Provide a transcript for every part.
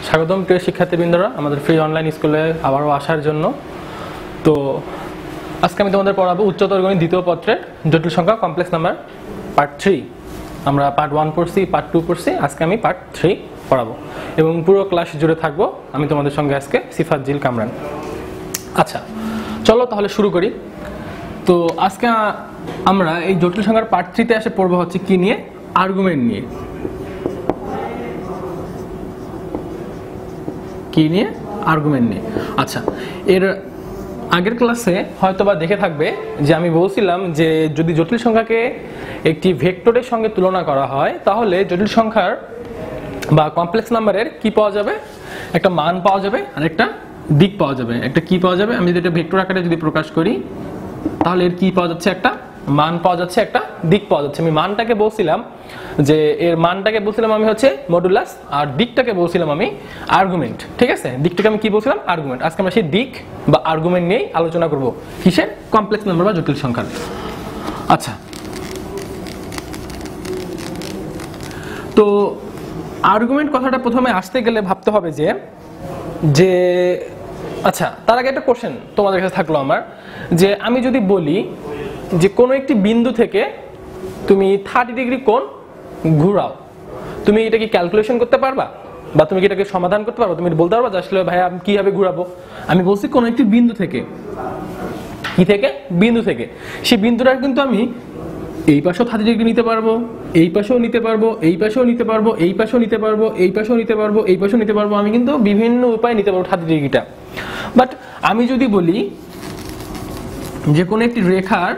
স্বাগতম প্রিয় শিক্ষার্থীবৃন্দরা আমাদের ফ্রি অনলাইন স্কুলে আবারও আসার জন্য। তো আজকে আমি তোমাদের পড়াবো উচ্চতর গণিত দ্বিতীয় পত্রের জটিল সংখ্যা কমপ্লেক্স নাম্বার পার্ট 3। আমরা পার্ট 1 পড়ছি, পার্ট 2 পড়ছি, আজকে আমি পার্ট 3 পড়াবো এবং পুরো ক্লাস জুড়ে থাকবো আমি তোমাদের সঙ্গে আজকে সিফাত জিল কামরান। আচ্ছা চলো তাহলে শুরু করি। তো আজকে আমরা এই জটিল সংখ্যার পার্ট 3 তে এসে পড়বো হচ্ছে কি নিয়ে, আর্গুমেন্ট নিয়ে। কি নিয়ে? আর্গুমেন্ট নিয়ে। আচ্ছা, এর আগের ক্লাসে হয়তোবা দেখে থাকবে যে আমি বলছিলাম যে যদি জটিল সংখ্যাকে একটি ভেক্টরের সঙ্গে তুলনা করা হয় তাহলে জটিল সংখ্যার বা কমপ্লেক্স নাম্বারের কি পাওয়া যাবে, একটা মান পাওয়া যাবে আর একটা দিক পাওয়া যাবে। একটা কি পাওয়া যাবে, আমি যদি এটা ভেক্টর আকারে যদি প্রকাশ করি তাহলে এর কি পাওয়া যাচ্ছে, একটা মান পাওয়া যাচ্ছে, একটা দিক পাওয়া যাচ্ছে। আমি মানটাকে বলছিলাম যে এর মানটাকে বলছিলাম আমি হচ্ছে মডুলাস, আর দিকটাকে বলছিলাম আমি আর্গুমেন্ট। ঠিক আছে, দিকটাকে আমি কি বলছিলাম, আর্গুমেন্ট। আজকে আমরা সেই দিক বা আর্গুমেন্ট নিয়েই আলোচনা করব। কিসের? কমপ্লেক্স নাম্বার বা জটিল সংখ্যার। আচ্ছা, তো আর্গুমেন্ট কথাটা প্রথমে আসতে গেলে ভাবতে হবে যে আচ্ছা তার আগে একটা কোশ্চেন তোমাদের কাছে থাকলো আমার, যে আমি যদি বলি যে কোনো একটি বিন্দু থেকে তুমি 30 ডিগ্রি কোণ ঘুরাও, তুমি এটা কি ক্যালকুলেশন করতে পারবা বা তুমি কি এটাকে সমাধান করতে পারবা? তুমি বলতে পারবা যে আসলে ভাই আমি কিভাবে ঘুরাবো? আমি বলছি কোনো একটি বিন্দু থেকে, কি থেকে? বিন্দু থেকে। সেই বিন্দুটা কিন্তু আমি এই পাশেও 30 ডিগ্রি নিতে পারবো, এই পাশেও নিতে পারবো, এই পাশেও নিতে পারবো, এই পাশেও নিতে পারবো, এই পাশেও নিতে পারবো, এই পাশেও নিতে পারবো। আমি কিন্তু বিভিন্ন উপায়ে নিতে পারবো 30 ডিগ্রিটা। বাট আমি যদি বলি যে কোনো একটি রেখার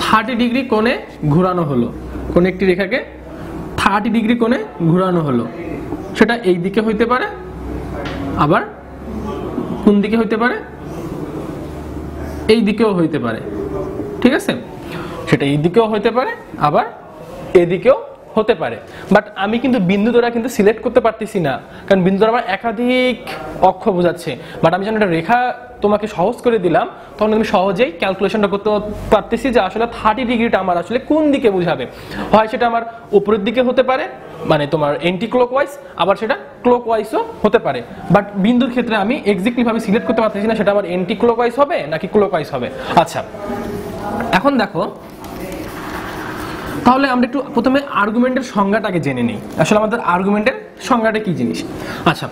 30 ডিগ্রি কোণে ঘোরানো হলো, কোন একটি রেখাকে 30 ডিগ্রি কোণে ঘোরানো হলো, সেটা এই দিকে হইতে পারে, আবার কোন দিকে হইতে পারে, এই দিকেও হইতে পারে। ঠিক আছে, সেটা এই দিকেও হইতে পারে আবার এদিকেও হতে পারে। বাট আমি কিন্তু বিন্দু দ্বারা কিন্তু সিলেক্ট করতে পারতেছি না, কারণ বিন্দু দ্বারা আমার একাধিক অক্ষ বোঝাচ্ছে। বাট আমি যখন একটা রেখা তোমাকে সহজ করে দিলাম তখন আমি সহজেই ক্যালকুলেশনটা করতে পারতেছি যে আসলে 30 ডিগ্রিটা আমার আসলে কোন দিকে বোঝাবে। হয় সেটা আমার উপরের দিকে হতে পারে, মানে তোমার এন্টি ক্লকওয়াইজ, আবার সেটা ক্লকওয়াইজও হতে পারে। বাট বিন্দুর ক্ষেত্রে আমি এক্স্যাক্টলি ভাবে সিলেক্ট করতে পারতেছি না সেটা আমার এন্টি ক্লকওয়াইজ হবে নাকি ক্লকওয়াইজ হবে। আচ্ছা, এখন দেখো তাহলে আমরা একটু প্রথমে আর্গুমেন্টের সংজ্ঞাটাকে জেনে নিই। আসলে আমাদের আর্গুমেন্টের সংজ্ঞাটা কি জিনিস? আচ্ছা,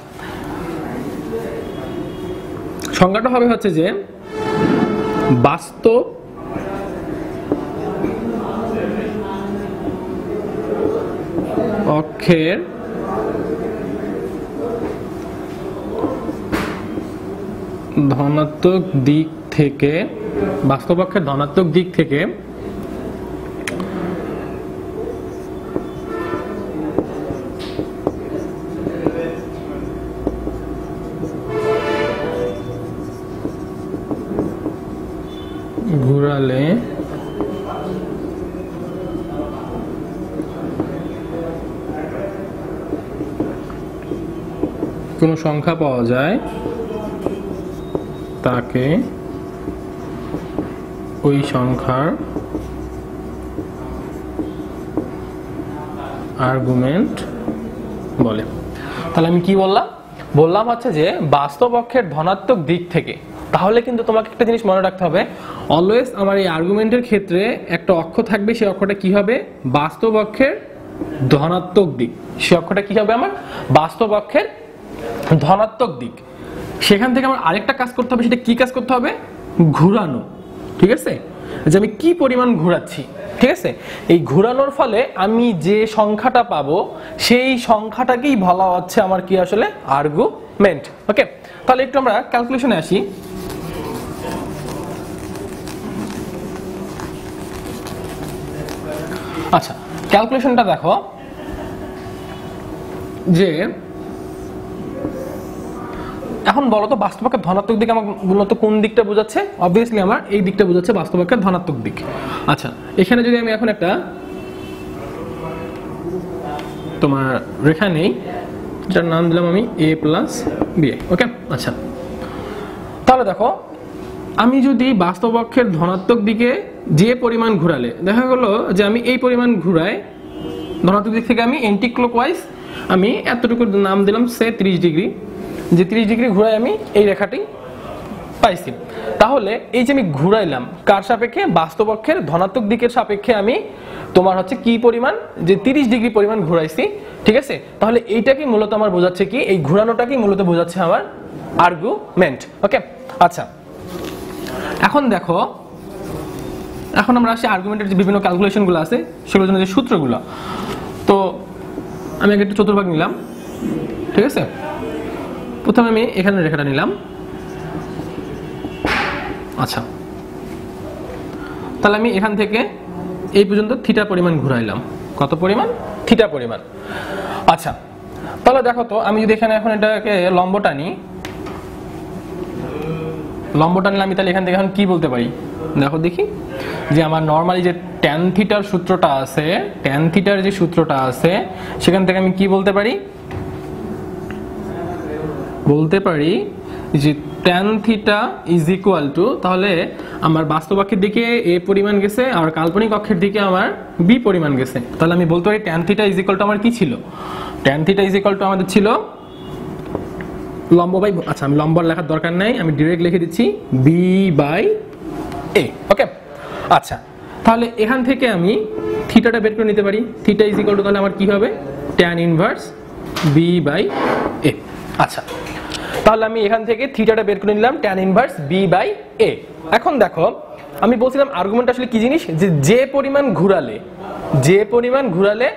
সংজ্ঞাটা হবে হচ্ছে যে বাস্তব অক্ষের ধনাত্মক দিক থেকে, বাস্তব অক্ষের ধনাত্মক দিক থেকে ঘুরালে কোনো সংখ্যা পাওয়া যায় তাকে ওই সংখ্যার আর্গুমেন্ট বলে। তাহলে আমি কি বললাম হচ্ছে যে বাস্তব অক্ষের ধনাত্মক দিক থেকে। তাহলে কিন্তু তোমাকে একটা জিনিস মনে রাখতে হবে, অলওয়েজ আমার এই আর্গুমেন্টের ক্ষেত্রে একটা অক্ষ থাকবে, সেই অক্ষটা কি হবে? বাস্তব অক্ষের ধনাত্মক দিক। সেই অক্ষটা কি হবে? আমার বাস্তব অক্ষের ধনাত্মক দিক। সেখান থেকে আমার আরেকটা কাজ করতে হবে, সেটা কি কাজ করতে হবে? ঘুরানো। ঠিক আছে, যে আমি কি পরিমাণ ঘুরাচ্ছি। ঠিক আছে, এই ঘুরানোর ফলে আমি যে সংখ্যাটা পাবো সেই সংখ্যাটাকেই বলা হচ্ছে আমার কি আসলে আর্গুমেন্ট। ওকে, তাহলে একটু আমরা ক্যালকুলেশনে আসি। আচ্ছা, ক্যালকুলেশনটা দেখো যে এখন বলো তো বাস্তব অক্ষের ধনাত্মক দিক আমার মূলত কোন দিকটা বোঝাচ্ছে? অবভিয়াসলি আমার এই দিকটা বোঝাচ্ছে বাস্তব অক্ষের ধনাত্মক দিক। আচ্ছা, এখানে যদি আমি এখন একটা তোমার রেখা নেই, যার নাম দিলাম আমি a প্লাস b। ওকে, আচ্ছা তাহলে দেখো আমি যদি বাস্তব অক্ষের ধনাত্মক দিকে যে পরিমাণ ঘোরালে দেখা গেল যে আমি এই পরিমাণ ঘুরাই ধনাত্মক দিক থেকে আমি অ্যান্টি ক্লকওয়াইজ আমি এতটুকু নাম দিলাম সে 30 ডিগ্রি, যে 30 ডিগ্রি ঘুরাই আমি এই রেখাটি পাইছি। তাহলে এই যে আমি ঘুরাইলাম কার সাপেক্ষে, বাস্তব অক্ষের ধনাত্মক দিকের সাপেক্ষে আমি তোমার হচ্ছে কি পরিমাণ, যে 30 ডিগ্রি পরিমাণ ঘুরাইছি, ঠিক আছে। তাহলে এইটাকে মূলত আমার বোঝাচ্ছে কি, এই ঘুরানোটাকে মূলত বোঝাচ্ছে আমার আর্গুমেন্ট। ওকে, আচ্ছা এখন দেখো, এখন আমরা আসি আর্গুমেন্টের যে বিভিন্ন ক্যালকুলেশনগুলো আছে সেগুলোর জন্য যে সূত্রগুলো। তো আমি আগে একটু চতুর্ভাগ নিলাম, ঠিক আছে। প্রথমে আমি এখানে রেখাটা নিলাম, আচ্ছা তাহলে আমি এখান থেকে এই পর্যন্ত থিটা পরিমাণ ঘুরাইলাম, কত পরিমাণ, থিটা পরিমাণ। আচ্ছা তাহলে দেখো তো, আমি যদি এখানে এখন এটাকে লম্ব টানি, লম্ব টানলে আমি তাহলে এখান থেকে এখন কি বলতে পারি, দেখো দেখি, যে আমার নর্মালি যে ট্যান থিটার সূত্রটা আছে, ট্যান থিটার যে সূত্রটা আছে সেখান থেকে আমি কি বলতে পারি, বলতে পারি যে tan theta is equal to, তাহলে আমার বাস্তব অক্ষের দিকে এ পরিমাণ গেছে আর কাল্পনিক অক্ষের দিকে আমার বি পরিমাণ গেছে। তাহলে আমি বলতে পারি tan theta is equal two আমার কি ছিল, tan theta is equal two আমাদের ছিল লম্ব বাই, আচ্ছা আমি লম্ব লেখার দরকার নাই, আমি ডাইরেক্ট লিখে দিচ্ছি বি বাই এ। ওকে, আচ্ছা তাহলে এখান থেকে আমি থিটাটা বের করে নিতে পারি, থিটা ইজ ইকুয়াল টু তাহলে আমার কি হবে, tan inverse B by A. আচ্ছা তাহলে আমি এখান থেকে থিটাটা বের করে নিলাম, ট্যান ইনভার্স বি বাই এ। এখন দেখো আমি বলছিলাম আর্গুমেন্ট আসলে কি জিনিস, যে পরিমাণ ঘুরালে, যে পরিমাণ ঘুরালে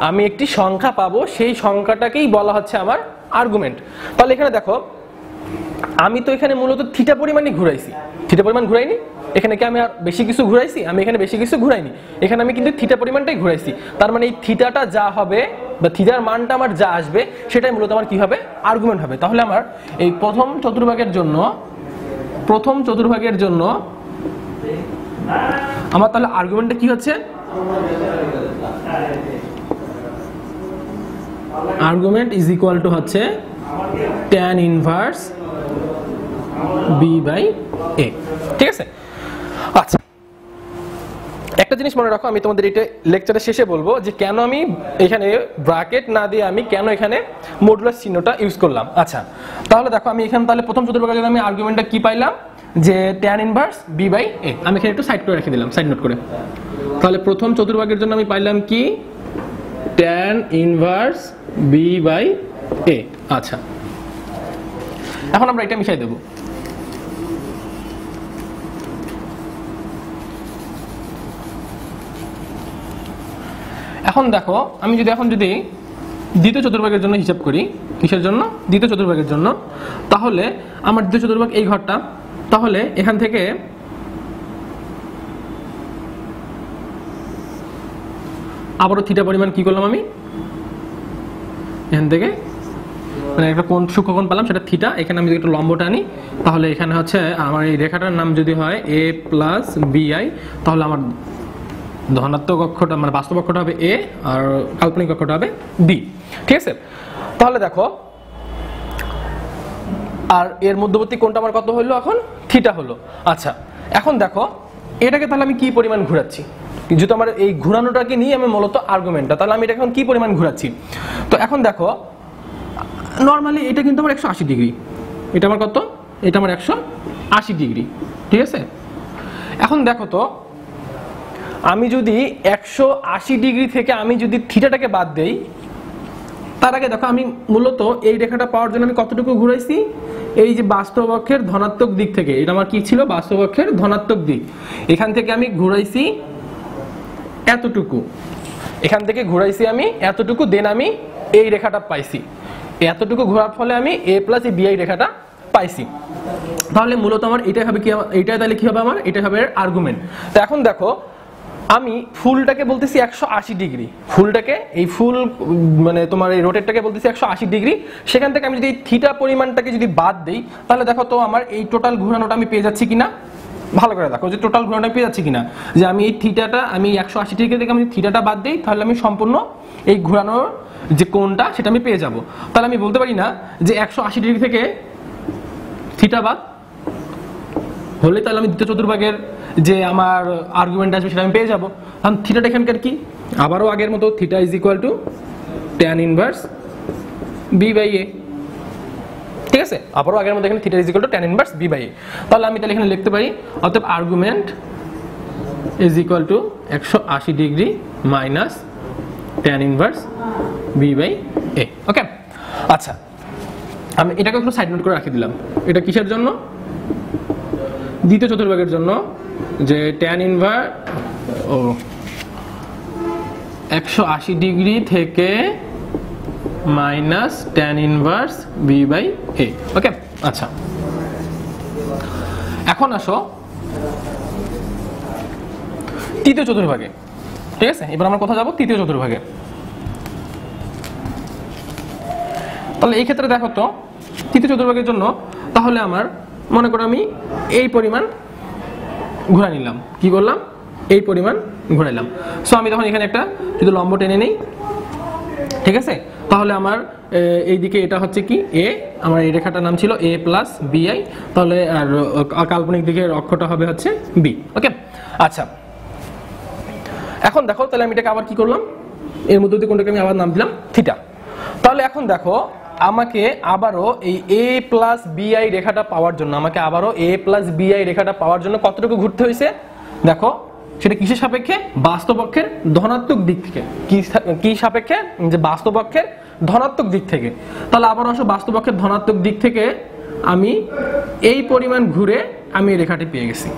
আমি একটি সংখ্যা পাবো সেই সংখ্যাটাকেই বলা হচ্ছে আমার আর্গুমেন্ট। তাহলে এখানে দেখো আমি তো এখানে মূলত থিটা পরিমাণই ঘুরাইছি, থিটা পরিমাণ ঘুরাইনি, এখানে কি আমি আর বেশি কিছু ঘুরাইছি, আমি এখানে বেশি কিছু ঘুরাইনি, এখানে আমি কিন্তু থিটা পরিমাণটাই ঘুরাইছি। তার মানে এই থিটাটা যা হবে বা থিটার মানটা আমার যা আসবে সেটাই মূলত আমার কি হবে, আর্গুমেন্ট হবে। তাহলে আমার এই প্রথম চতুর্ভাগের জন্য আমার তাহলে আর্গুমেন্টটা কি হচ্ছে, আর্গুমেন্ট ইজ ইকুয়াল টু হচ্ছে tan inverse B by A, ঠিক আছে। আচ্ছা একটা জিনিস মনে রাখো, আমি তোমাদের এটা লেকচারের শেষে বলবো যে কেন আমি এখানে ব্র্যাকেট না দিয়ে আমি কেন এখানে মডুলাস চিহ্নটা ইউজ করলাম। আচ্ছা তাহলে দেখো আমি এখানে তাহলে প্রথম চতুর্ভাগের জন্য আমি আর্গুমেন্টটা কি পাইলাম, যে ট্যান ইনভার্স বি বাই এ। আমি এখানে একটু সাইড করে রেখে দিলাম, সাইড নোট করে। তাহলে প্রথম চতুর্ভাগের জন্য আমি পাইলাম কি, tan inverse B by A. আচ্ছা এখন আমরা এটা মিশাই দেব, এখন দেখো আমি যদি দ্বিতীয় চতুর্ভাগের জন্য হিসাব করি, কিসের জন্য, দ্বিতীয় চতুর্ভাগের জন্য, তাহলে আমার দ্বিতীয় চতুর্ভাগ এই ঘরটা, তাহলে এখান থেকে আবারও থিটা পরিমাণ কি করলাম আমি, এখান থেকে মানে একটা কোণ, সূক্ষ্মকোণ পেলাম, সেটা থিটা। এখানে আমি যদি একটু লম্ব টানি তাহলে এখানে হচ্ছে আমার এই রেখাটার নাম যদি হয় এ প্লাস বিআই, তাহলে আমার ধনাত্মক অক্ষটা মানে বাস্তব অক্ষটা হবে এ আর কাল্পনিক অক্ষটা হবে বি, ঠিক আছে। তাহলে দেখো আর এর মধ্যবর্তী কোণটা আমার কত হলো, এখন থিটা হলো। আচ্ছা এখন দেখো এটাকে তাহলে আমি কি পরিমাণ ঘোরাচ্ছি, যেহেতু আমার এই ঘোরানোটাকে নিয়ে আমি মূলত আর্গুমেন্টটা, তাহলে আমি এটা এখন কি পরিমাণ ঘোরাচ্ছি। তো এখন দেখো নর্মালি এটা কিন্তু আমার 180 ডিগ্রি, এটা আমার কত, এটা আমার 180 ডিগ্রি, ঠিক আছে। এখন দেখো তো আমি যদি 180 ডিগ্রি থেকে আমি যদি থিটাটাকে বাদ দেই, তার আগে দেখো আমি মূলত এই রেখাটা পাওয়ার জন্য আমি কতটুকু ঘুরাইছি, এই যে বাস্তব অক্ষের ধনাত্মক দিক থেকে, এটা আমার কি ছিল, বাস্তব অক্ষের ধনাত্মক দিক, এখান থেকে আমি ঘুরাইছি এতটুকু, এখান থেকে ঘুরাইছি আমি এতটুকু, দেন আমি এই রেখাটা পাইছি, এতটুকু ঘোরার ফলে আমি এ প্লাস এই বিআই রেখাটা পাইছি। তাহলে মূলত আমার এটাই হবে কি, এইটাই তাহলে কি হবে আমার, এটা হবে আর্গুমেন্ট। তো এখন দেখো আমি ফুলটাকে বলতেছি 180 ডিগ্রি, ফুলটাকে এই ফুল মানে তোমার এই রোটেটটাকে বলতেছি 180 ডিগ্রি, সেখান থেকে আমি যদি এই থিটা পরিমাণটাকে যদি বাদ দেই, তাহলে দেখো তো আমার এই টোটাল ঘোরানোটা আমি পেয়ে যাচ্ছি কিনা, ভালো করে দেখো যে টোটাল ঘোরানোটা পেয়ে যাচ্ছি কিনা, যে আমি এই থিটাটা আমি 180 ডিগ্রি থেকে আমি থিটাটা বাদ দিই, তাহলে আমি সম্পূর্ণ এই ঘোরানোর যে কোণটা সেটা আমি পেয়ে যাব। তাহলে আমি বলতে পারি না যে 180 ডিগ্রি থেকে থিটা বাদ হলে তাহলে আমি দ্বিতীয় চতুর্ভাগের যে আমার আর্গুমেন্ট আসবে সেটা আমি পেয়ে যাবো। কারণ থিটাটা এখানকার কি, আবারও আগের মতো theta is equal two tan inverse b/a, ঠিক আছে। আবারও আগের মধ্যে এখানে theta is equal to tan inverse b/a। তাহলে আমি তাহলে এখানে লিখতে পারি অতএব argument is equal two 180 degree minus tan inverse b/a। ওকে, আচ্ছা আমি এটাকে একটু সাইড নোট করে রাখি দিলাম। এটা কিসের জন্য? দ্বিতীয় চতুর্ভাগের জন্য, যে tan ইনভার্স 180 ডিগ্রি থেকে মাইনাস tan ইনভার্স b/a। ওকে, আচ্ছা এখন আসো তৃতীয় চতুর্ভাগে, ঠিক আছে। এবার আমরা কোথায় যাব? তৃতীয় চতুর্ভাগে। তাহলে এই ক্ষেত্রে দেখো তো তৃতীয় চতুর্ভাগের জন্য তাহলে আমার মনে করো আমি এই পরিমাণ ঘুরা নিলাম, কি করলাম? এই পরিমাণ ঘুরাইলাম। সো আমি তখন এখানে একটা যদি লম্ব টেনে নেই, ঠিক আছে, তাহলে আমার এইদিকে এটা হচ্ছে কি এ, আমার এই রেখাটার নাম ছিল a প্লাস bi, তাহলে আর কাল্পনিক দিকের অক্ষটা হবে হচ্ছে b। ওকে, আচ্ছা এখন দেখো তাহলে আমি এটাকে আবার কি করলাম, এর মধ্যে দিয়ে কোনটাকে আমি আবার নাম দিলাম থিটা। তাহলে এখন দেখো আমাকে আবারও এই a প্লাস bi রেখাটা পাওয়ার জন্য, আমাকে আবারও a প্লাস bi রেখাটা পাওয়ার জন্য কতটুকু ঘুরতে হয়েছে দেখো, সেটা কিসের সাপেক্ষে? বাস্তব অক্ষের ধনাত্মক দিক থেকে। কি সাপেক্ষে? যে বাস্তব অক্ষের ধনাত্মক দিক থেকে। তাহলে আবার আসো বাস্তব অক্ষের ধনাত্মক দিক থেকে আমি এই পরিমাণ ঘুরে আমি এই রেখাটি পেয়ে গেছি,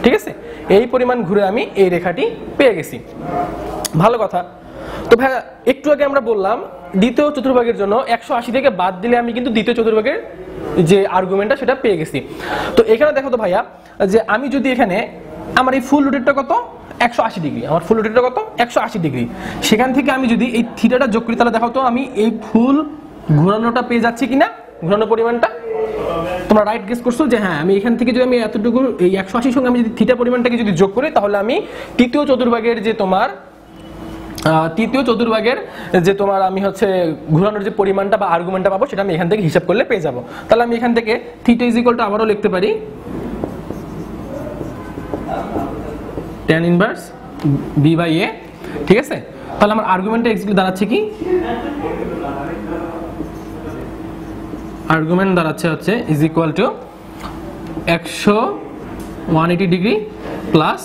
ঠিক আছে। এই পরিমাণ ঘুরে আমি এই রেখাটি পেয়ে গেছি, ভালো কথা। তো ভাই একটু আগে আমরা বললাম দ্বিতীয় চতুর্ভাগের জন্য 180 থেকে বাদ দিলে আমি কিন্তু দ্বিতীয় চতুর্ভাগের যে আর্গুমেন্টটা সেটা পেয়ে গেছি। তো এখানে দেখো তো ভাইয়া, যে আমি যদি এখানে আমার এই ফুল রোটেটটা কত? 180 ডিগ্রি। আমার ফুল রোটেটটা কত? 180 ডিগ্রি। সেখান থেকে আমি যদি এই থিটাটা যোগ করি তাহলে দেখো তো আমি এই ফুল ঘোরানোটা পেয়ে যাচ্ছি কিনা, ঘোরানো পরিমাণটা। তোমরা রাইট গেস করছো যে হ্যাঁ, আমি এখান থেকে যদি আমি এতটুকু এই 180 সঙ্গে আমি যদি থিটা পরিমাণটাকে যদি যোগ করি তাহলে আমি তৃতীয় চতুর্ভাগের যে তোমার আমি হচ্ছে ঘোরানোর যে পরিমাণটা বা আর্গুমেন্টটা পাবো সেটা আমি এখান থেকে হিসাব করলে পেয়ে যাবো। তাহলে আমি এখান থেকে থিটা ইজ ইকুয়াল টু আবারও লিখতে পারি tan ইনভার্স b/a, ঠিক আছে। তাহলে আমার আর্গুমেন্টটা এক্স্যাক্টলি দাঁড়াচ্ছে কি? আর্গুমেন্ট দাঁড়াচ্ছে হচ্ছে is equal two 180 degree plus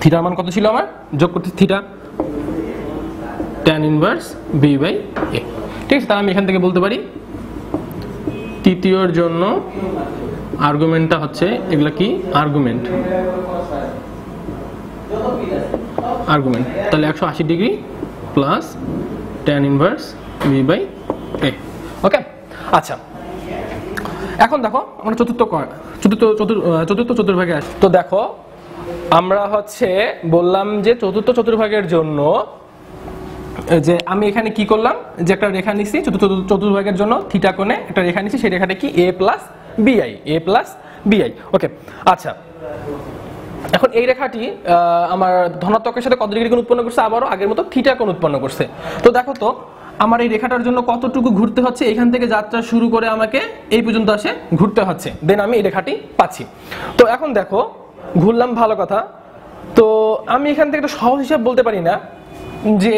থিটার মান কত ছিল আমার? যোগ করতে থিটা, tan ইনভার্স b/a, ঠিক আছে। তাহলে আমি এখান থেকে বলতে পারি তৃতীয়র জন্য আর্গুমেন্টটা হচ্ছে এগুলা কি? আর্গুমেন্ট, তাহলে 180 degree plus tan inverse b/a। ওকে, আচ্ছা এখন দেখো আমরা চতুর্থ চতুর্ভাগে আসি। তো দেখো আমরা হচ্ছে বললাম যে চতুর্থ চতুর্ভাগের জন্য যে আমি এখানে কি করলাম, যে একটা রেখা নিছি চতুর্ভাগের জন্য থিটা কোণে একটা রেখা নিছি, সেই রেখাটা কি? a plus bi। ওকে, আচ্ছা এখন এই রেখাটি আমার ধনাত্মকের সাথে কত ডিগ্রি কোণ উৎপন্ন করছে? আবারও আগের মতো থিটা কোণ উৎপন্ন করছে। তো দেখো তো আমার এই রেখাটার জন্য কতটুকু ঘুরতে হচ্ছে, এখান থেকে যাত্রা শুরু করে আমাকে এই পর্যন্ত আসে ঘুরতে হচ্ছে, দেন আমি এই রেখাটি পাচ্ছি। তো এখন দেখো ঘুরলাম, ভালো কথা। তো আমি এখান থেকে একটা সহজ হিসাব বলতে পারি না যে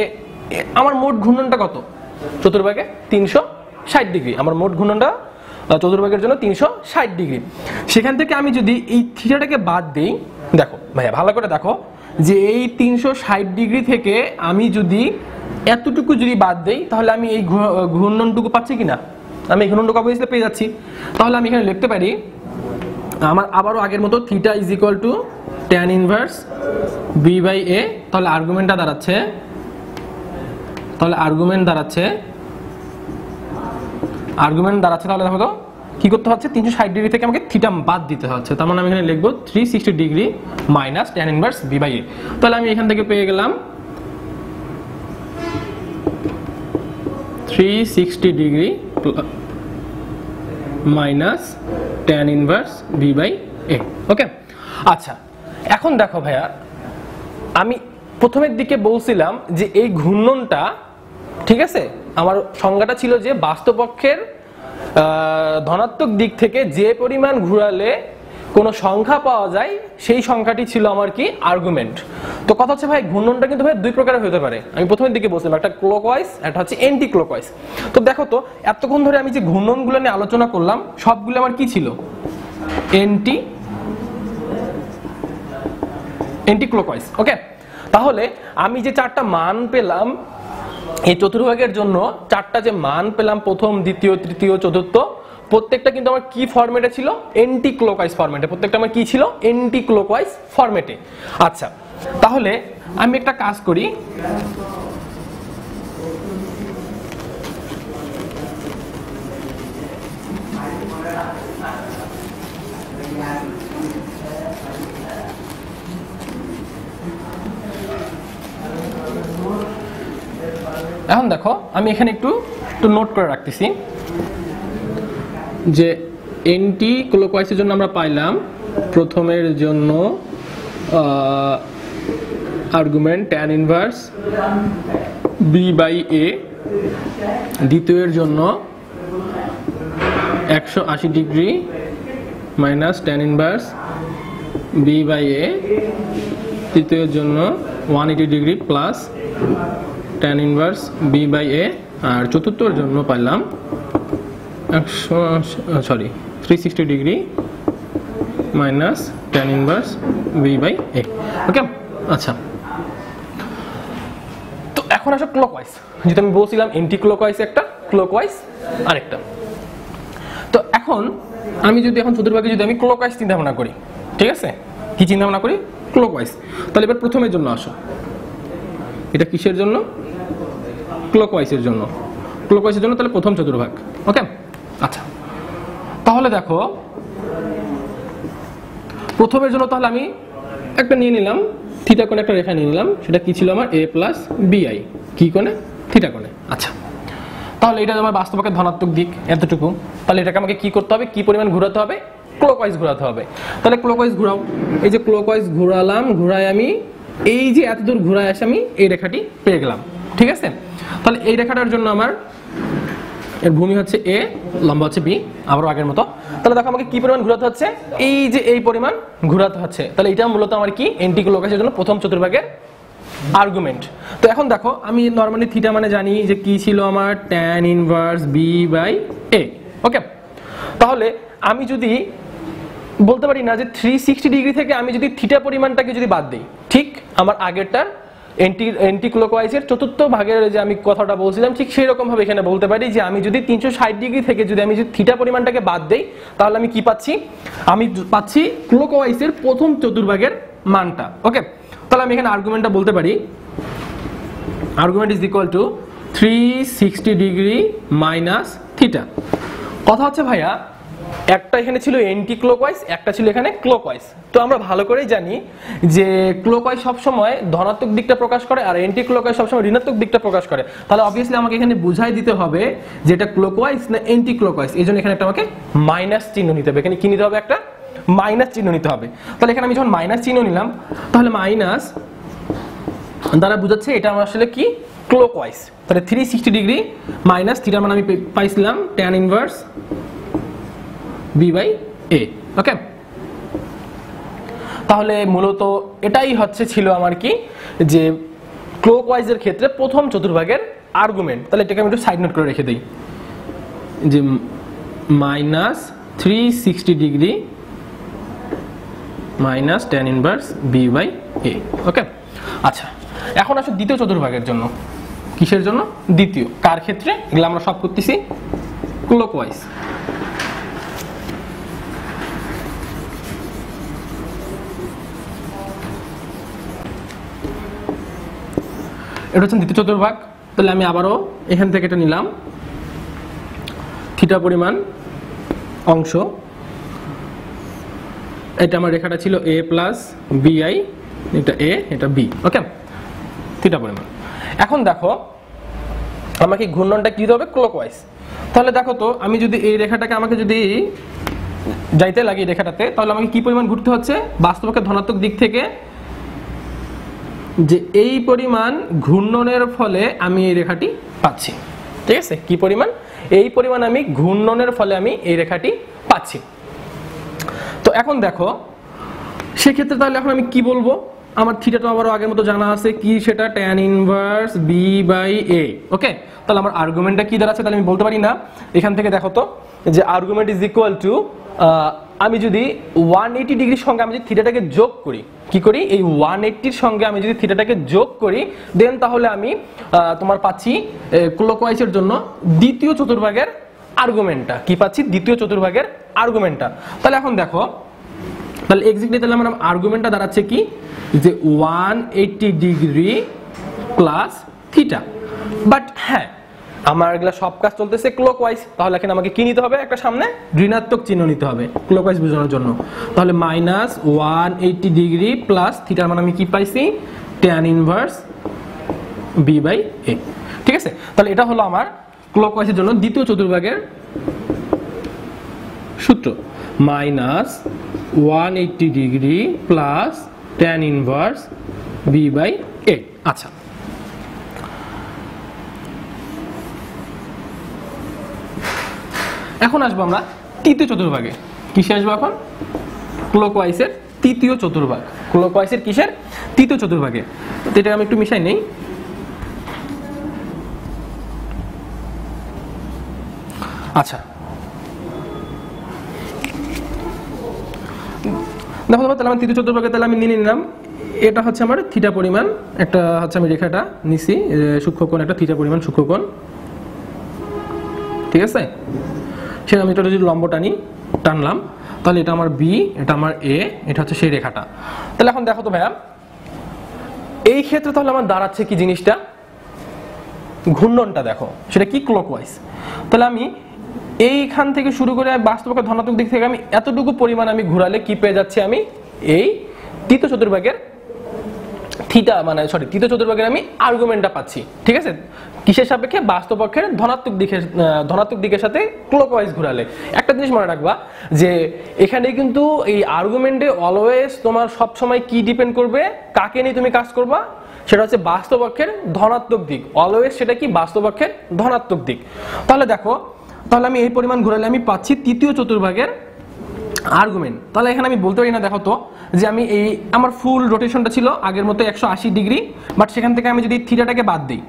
আমার মোট ঘূর্ণনটা কত চতুর্ভাগে? 360 ডিগ্রি। আমার মোট ঘূর্ণনটা চতুর্ভাগের জন্য 360 ডিগ্রি। সেখান থেকে আমি যদি এই থিটাটাকে বাদ দেই, দেখো ভাইয়া ভালো করে দেখো, যে এই 360 ডিগ্রি থেকে আমি যদি এতটুকু যদি বাদ দেই তাহলে আমি এই ঘূর্ণনটুকু পাচ্ছি কিনা? আমি এই ঘূর্ণনটুকু অবশ্যই পেয়ে যাচ্ছি। তাহলে আমি এখানে লিখতে পারি আমার আবারও আগের মতো theta is equal to tan inverse b/a। তাহলে আর্গুমেন্ট দাঁড়াচ্ছে তাহলে দেখো তো কি করতে হচ্ছে? 360 ডিগ্রি থেকে আমাকে থিটা বাদ দিতে হচ্ছে। তার মানে আমি এখানে লিখবো 360 degree minus tan inverse b/a। তাহলে আমি এখান থেকে পেয়ে গেলাম 360 degree minus tan inverse b/a। ওকে, আচ্ছা এখন দেখো ভাইয়া, আমি প্রথমের দিকে বলছিলাম যে এই ঘূর্ণনটা, ঠিক আছে, আমার সংজ্ঞাটা ছিল যে বাস্তব অক্ষের ধনাত্মক দিক থেকে যে পরিমাণ ঘুরালে কোনো সংখ্যা পাওয়া যায়, সেই সংখ্যাটি ছিল আমার কি আর্গুমেন্ট। তো কথা হচ্ছে ভাই ঘূর্ণনটা কিন্তু ভাই দুই প্রকারের হতে পারে। আমি প্রথমের দিকে বলছিলাম একটা ক্লকওয়াইজ, একটা হচ্ছে এন্টি ক্লকওয়াইজ। তো দেখো তো এতক্ষণ ধরে আমি যে ঘূর্ণনগুলো নিয়ে আলোচনা করলাম সবগুলো আমার কি ছিল, এন্টি ক্লকওয়াইজ। ওকে, তাহলে আমি যে চারটা মান পেলাম এই চতুর্ভাগের জন্য, চারটা যে মান পেলাম প্রথম, দ্বিতীয়, তৃতীয়, চতুর্থ, প্রত্যেকটা কিন্তু আমার কি ফরম্যাটে ছিল, এন্টি ক্লকওয়াইজ ফরম্যাটে। প্রত্যেকটা আমার কি ছিল, এন্টি ক্লকওয়াইজ ফরম্যাটে। আচ্ছা, তাহলে আমি একটা কাজ করি, এখন দেখো আমি এখানে একটু নোট করে রাখতেছি যে এন্টি ক্লকওয়াইজের জন্য আমরা পাইলাম প্রথমের জন্য আর্গুমেন্ট tan ইনভার্স b/a, দ্বিতীয়ের জন্য 180 degree minus tan inverse b/a, তৃতীয়ের জন্য 180 degree plus tan inverse b/a, আর চতুর্থের জন্য পাইলাম 360 degree minus tan inverse b/a। ওকে, আচ্ছা, তো এখন আসো ক্লকওয়াইজ। যেটা আমি বলছিলাম এন্টি ক্লকওয়াইজ একটা, ক্লকওয়াইজ আরেকটা। তো এখন আমি যদি এখন চতুর্ভাগে যদি আমি ক্লকওয়াইজ চিন্তা ভাবনা করি, ঠিক আছে, কি চিন্তা ভাবনা করি, ক্লকওয়াইজ। তাহলে এবার প্রথমের জন্য আসো, এটা কিসের জন্য, ক্লকওয়াইজের জন্য। ক্লকওয়াইজের জন্য তাহলে প্রথম চতুর্ভাগ। ওকে, আচ্ছা, তাহলে দেখো প্রথমের জন্য তাহলে আমি একটা নিয়ে নিলাম, থিটা কোণে একটা রেখা নিয়ে নিলাম, সেটা কি ছিল আমার a প্লাস bi, কি কোণে, থিটা কোণে। আচ্ছা, তাহলে এটা আমার বাস্তবকে ধনাত্মক দিক এতটুকু, তাহলে এটাকে আমাকে কি করতে হবে, কি পরিমাণ ঘোরাতে হবে, ক্লকওয়াইজ ঘোরাতে হবে। তাহলে ক্লকওয়াইজ ঘোরাও, এই যে ক্লকওয়াইজ ঘোরালাম, ঘোরায় আমি এই যে এত দূর ঘোরায় আসে আমি এই রেখাটি পেয়ে গেলাম, ঠিক আছে। তাহলে এই রেখাটার জন্য আমার এর ভূমি হচ্ছে a, লম্বা হচ্ছে b, আবারও আগের মতো। তাহলে দেখো আমাকে কি পরিমাণ ঘোরাতে হচ্ছে, এই যে এই পরিমাণ ঘোরাতে হচ্ছে। তাহলে এটা মূলত আমার কি এন্টি ক্লকওয়াইজের জন্য প্রথম চতুর্ভাগের আর্গুমেন্ট। তো এখন দেখো আমি নরমালি থিটা মানে জানি যে কি ছিল আমার tan ইনভার্স b/a। ওকে, তাহলে আমি যদি বলতে পারি না যে 360 ডিগ্রি থেকে আমি যদি থিটা পরিমাণটাকে যদি বাদ দিই, ঠিক আমার আগেরটার এন্টি ক্লকওয়াইজের চতুর্থ ভাগের যে আমি কথাটা বলছিলাম ঠিক সেই রকম ভাবে এখানে বলতে পারি যে আমি যদি 360 ডিগ্রি থেকে যদি আমি যদি থিটা পরিমাণটাকে বাদ দেই, তাহলে আমি কি পাচ্ছি, আমি পাচ্ছি ক্লকওয়াইজের প্রথম চতুর্ভাগের মানটা। ওকে, তাহলে আমি এখানে আর্গুমেন্টটা বলতে পারি, argument is equal two 360 degree minus theta. কথা হচ্ছে ভাইয়া একটা এখানে ছিল এন্টি ক্লকওয়াইজ, একটা ছিল এখানে ক্লকওয়াইজ। তো আমরা ভালো করেই জানি যে ক্লকওয়াইজ সবসময় ধনাত্মক দিকটা প্রকাশ করে আর এন্টি ক্লকওয়াইজ সবসময় ঋণাত্মক দিকটা প্রকাশ করে। তাহলে অবভিয়াসলি আমাকে এখানে বুঝাই দিতে হবে যে এটা ক্লকওয়াইজ না এন্টি ক্লকওয়াইজ। এই জন্য এখানে একটা আমাকে মাইনাস চিহ্ন নিতে হবে। এখানে কি নিতে হবে, একটা মাইনাস চিহ্ন নিতে হবে। তাহলে এখানে আমি যখন মাইনাস চিহ্ন নিলাম, তাহলে মাইনাস দ্বারা বুঝাচ্ছে এটা আমার আসলে কি ক্লকওয়াইজ। তাহলে 360 ডিগ্রি মাইনাস থিটা মানে আমি পাইছিলাম tan ইনভার্স b/a। ওকে, তাহলে মূলত এটাই হচ্ছে ছিল আমার কি যে ক্লকওয়াইজের ক্ষেত্রে প্রথম চতুর্ভাগের আর্গুমেন্ট। তাহলে এটাকে আমি একটু সাইড নোট করে রেখে দিই যে minus 360 degree minus tan inverse b/a। ওকে, আচ্ছা, এখন আসো দ্বিতীয় চতুর্ভাগের জন্য। কিসের জন্য, দ্বিতীয়, কার ক্ষেত্রে, এগুলো আমরা সব করতেছি ক্লকওয়াইজ। এটা হচ্ছে দ্বিতীয় চতুর্ভাগ। তাহলে আমি আবারও এখান থেকে এটা নিলাম, থিটা পরিমাণ অংশ, এটা আমার রেখাটা ছিল a প্লাস bi, এটা a এটা b। ওকে, থিটা পরিমাণ। এখন দেখো আমাকে ঘূর্ণনটা কি দিতে হবে, ক্লকওয়াইজ। তাহলে দেখো তো আমি যদি এই রেখাটাকে আমাকে যদি যাইতে লাগে এই রেখাটাতে, তাহলে আমাকে কি পরিমাণ ঘুরতে হচ্ছে, বাস্তবকে ধনাত্মক দিক থেকে যে এই পরিমাণ ঘূর্ণনের ফলে আমি এই রেখাটি পাচ্ছি। ঠিক আছে, কি পরিমাণ, এই পরিমাণ আমি ঘূর্ণনের ফলে আমি এই রেখাটি পাচ্ছি। তো তো এখন দেখো সেক্ষেত্রে তাহলে এখন আমি কি বলবো, আমার থিটাটা আবারও আগের মতো জানা আছে কি, সেটা tan inverse B by A. ওকে, তাহলে আমার আর্গুমেন্টটা কি দাঁড়াচ্ছে, তাহলে আমি বলতে পারি না এখান থেকে দেখো তো যে আর্গুমেন্ট ইজ ইকুয়াল টু, আমি যদি 180 ডিগ্রির সঙ্গে আমি যদি থিটাটাকে যোগ করি, কি করি, এই 180 এর সঙ্গে আমি যদি থিটাটাকে যোগ করি, দেন তাহলে আমি তোমার পাচ্ছি ক্লকওয়াইজের জন্য দ্বিতীয় চতুর্ভাগের আর্গুমেন্টটা, কি পাচ্ছি, দ্বিতীয় চতুর্ভাগের আর্গুমেন্টটা। তাহলে এখন দেখো, তাহলে এক্স্যাক্টলি তাহলে আমার আর্গুমেন্টটা দাঁড়াচ্ছে কি, যে 180 ডিগ্রি প্লাস থিটা। বাট হ্যাঁ, আমার এগুলা সব কাজ চলতেছে ক্লকওয়াইজ, তাহলে এখানে আমাকে কি নিতে হবে, একটা সামনে ঋণাত্মক চিহ্ন নিতে হবে ক্লকওয়াইজ বোঝানোর জন্য। তাহলে মাইনাস 180 ডিগ্রি প্লাস থিটার মানে আমি কি পাইছি, tan inverse B by A. ঠিক আছে, তাহলে এটা হলো আমার ক্লকওয়াইজের জন্য দ্বিতীয় চতুর্ভাগের সূত্র, minus 180 degree plus tan inverse B by A. আচ্ছা, এখন আসবো আমরা তৃতীয় চতুর্ভাগে। কিসে আসবো এখন, ক্লকওয়াইজের তৃতীয় চতুর্ভাগ। ক্লকওয়াইজের কিসের, তৃতীয় চতুর্ভাগে। তো এটা আমি একটু মিশাই নেই। আচ্ছা, দেখো তাহলে আমি তৃতীয় চতুর্ভাগে তাহলে আমি নিয়ে নিলাম, এটা হচ্ছে আমার থিটা পরিমাণ, একটা হচ্ছে আমি রেখাটা নিছি সূক্ষ্মকোণ, একটা থিটা পরিমাণ সূক্ষ্মকোণ। ঠিক আছে, সেটা আমি এটা যদি লম্ব টানলাম, তাহলে এটা আমার বি, এটা আমার এ, এটা হচ্ছে সেই রেখাটা। তাহলে এখন দেখো তো ভাইয়া, এই ক্ষেত্রে তাহলে আমার দাঁড়াচ্ছে কি জিনিসটা, ঘূর্ণনটা দেখো সেটা কি, ক্লকওয়াইজ। তাহলে আমি এইখান থেকে শুরু করে বাস্তবকে ধনাত্মক দিক থেকে আমি এতটুকু পরিমাণ আমি ঘোরালে কি পেয়ে যাচ্ছি, আমি এই তৃতীয় চতুর্ভাগের থিটা মানে তৃতীয় চতুর্ভাগের আমি আর্গুমেন্টটা পাচ্ছি। ঠিক আছে, কিসের সাপেক্ষে, বাস্তবপক্ষের ধনাত্মক দিকের সাথে ক্লকওয়াইজ ঘোরালে। একটা জিনিস মনে রাখবা যে এখানে কিন্তু এই আর্গুমেন্টে অলওয়েজ তোমার সব সময় কি ডিপেন্ড করবে, কাকে নিয়ে তুমি কাজ করবা, সেটা হচ্ছে বাস্তবপক্ষের ধনাত্মক দিক। অলওয়েজ সেটা কি, বাস্তবপক্ষের ধনাত্মক দিক। তাহলে দেখো, তাহলে আমি এই পরিমাণ ঘোরালে আমি পাচ্ছি তৃতীয় চতুর্ভাগের আর্গুমেন্ট। তাহলে এখানে আমি বলতে পারি না দেখো তো যে আমি এই আমার ফুল রোটেশনটা ছিল আগের মতো 180 ডিগ্রি, বাট সেখান থেকে আমি যদি থিটাটাকে বাদ দিই,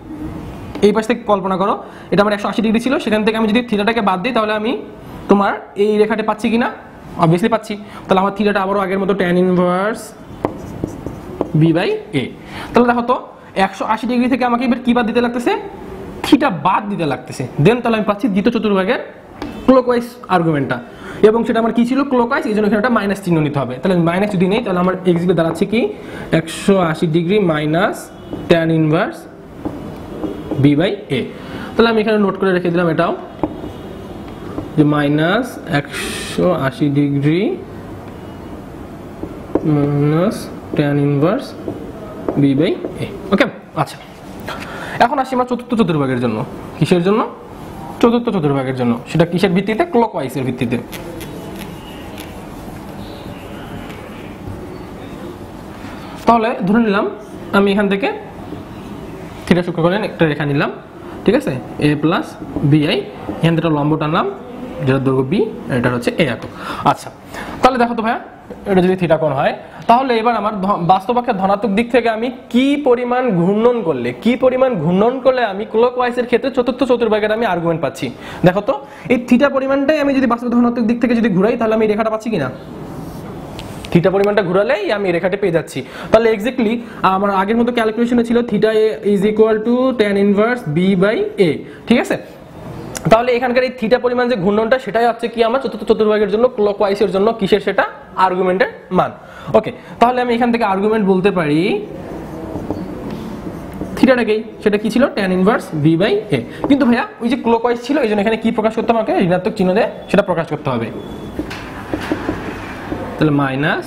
এই পাশ থেকে কল্পনা করো এটা আমার 180 ডিগ্রি ছিল, সেখান থেকে আমি যদি থিটাটাকে বাদ দিই, তাহলে আমি তোমার এই রেখাটা পাচ্ছি কিনা, অবভিয়াসলি পাচ্ছি। তাহলে আমার থিটাটা আবারও আগের মতো tan inverse B by A. তাহলে দেখো তো 180 ডিগ্রি থেকে আমাকে এবার কি বাদ দিতে লাগতেছে, থিটা বাদ দিতে লাগতেছে। দেন তাহলে আমি পাচ্ছি দ্বিতীয় চতুর্ভাগের ক্লকওয়াইজ আর্গুমেন্টটা, এবং সেটা আমার কি ছিল, ক্লকওয়াইজ, এই জন্য এখানে একটা মাইনাস চিহ্ন নিতে হবে। তাহলে মাইনাস যদি নেই, তাহলে আমার এক্সিটে দাঁড়াচ্ছে কি, 180 degree minus tan inverse B by A. তাহলে আমি এখানে নোট করে রেখে দিলাম এটাও, যে minus 180 degree minus tan inverse B by A. Okay, আচ্ছা, এখন আসি আমরা চতুর্থ চতুর্ভাগের জন্য। কিসের জন্য, চতুর্থ চতুর্ভাগের জন্য। সেটা কিসের ভিত্তিতে, ক্লকওয়াইজের ভিত্তিতে। তাহলে ধরে নিলাম আমি এখান থেকে থিটা সূক্ষ্মকোণের একটা রেখা নিলাম, ঠিক আছে, এ প্লাস বি আই, এখান থেকে লম্ব টানলাম যেটা দৈর্ঘ্য বি, এটা হচ্ছে এ একক। আচ্ছা, তাহলে দেখো তো ভাইয়া, এটা যদি থিটা কোণ হয়, তাহলে এবার আমার বাস্তবপক্ষের ধনাত্মক দিক থেকে আমি কি পরিমাণ ঘূর্ণন করলে আমি ক্লকওয়াইজের ক্ষেত্রে চতুর্থ চতুর্ভাগের আমি আর্গুমেন্ট পাচ্ছি। দেখো তো এই থিটা পরিমাণটাই আমি যদি বাস্তব ধনাত্মক দিক থেকে যদি ঘুরাই, তাহলে আমি এই রেখাটা পাচ্ছি কিনা, থিটা পরিমাণটা ঘুরালেই আমি এই রেখাটা পেয়ে যাচ্ছি। তাহলে এক্স্যাক্টলি আমার আগের মতো ক্যালকুলেশনে ছিল theta A is equal to tan inverse B by A. ঠিক আছে, তাহলে এখানকার এই থিটা পরিমাণ যে ঘূর্ণনটা, সেটাই হচ্ছে কি আমার চতুর্থ চতুর্ভাগের জন্য ক্লকওয়াইজের জন্য কিসের, সেটা আর্গুমেন্টের মান। ওকে, তাহলে আমি এখান থেকে আর্গুমেন্ট বলতে পারি থিটাটাকেই, সেটা কি ছিল, tan ইনভার্স বি বাই এ। কিন্তু ভাইয়া ওই যে ক্লকওয়াইজ ছিল, এই জন্য এখানে কি প্রকাশ করতে হবে, আমাকে ঋণাত্মক চিহ্ন দিয়ে সেটা প্রকাশ করতে হবে। তাহলে minus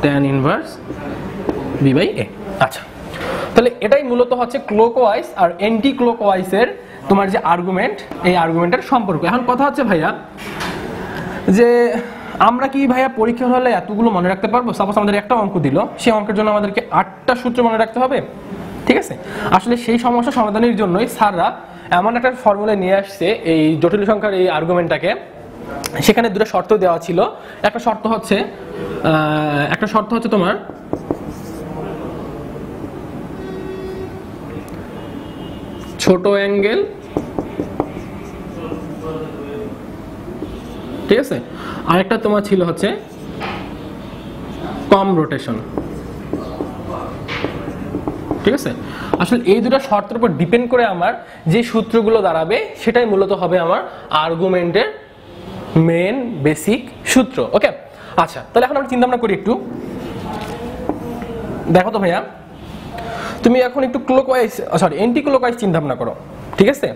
tan inverse B by A. আচ্ছা, তাহলে এটাই মূলত হচ্ছে ক্লকওয়াইজ আর অ্যান্টি ক্লকওয়াইজের তোমার যে আর্গুমেন্ট, এই আর্গুমেন্টের সম্পর্ক। এখন কথা হচ্ছে ভাইয়া, যে আমরা কি ভাইয়া পরীক্ষার হলে এতগুলো মনে রাখতে পারবো? সাপোজ আমাদের একটা অঙ্ক দিল, সেই অঙ্কের জন্য আমাদেরকে 8টা সূত্র মনে রাখতে হবে। ঠিক আছে, আসলে সেই সমস্যা সমাধানের জন্যই স্যাররা এমন একটা ফর্মুলা নিয়ে আসছে এই জটিল সংখ্যার এই আর্গুমেন্টটাকে, সেখানে দুটো শর্ত দেওয়া ছিল। একটা শর্ত হচ্ছে তোমার ছোট অ্যাঙ্গেল, ঠিক আছে, আরেকটা তোমার ছিল হচ্ছে কম রোটেশন, ঠিক আছে। আসলে এই দুটো শর্তের উপর ডিপেন্ড করে আমার যে সূত্রগুলো দাঁড়াবে সেটাই মূলত হবে আমার আর্গুমেন্টের মেন বেসিক সূত্র। ওকে, আচ্ছা, তাহলে এখন আমরা চিন্তা ভাবনা করি একটু। দেখো তো ভাইয়া, তুমি এখন একটু এন্টি ক্লকওয়াইজ চিন্তা ভাবনা করো, ঠিক আছে।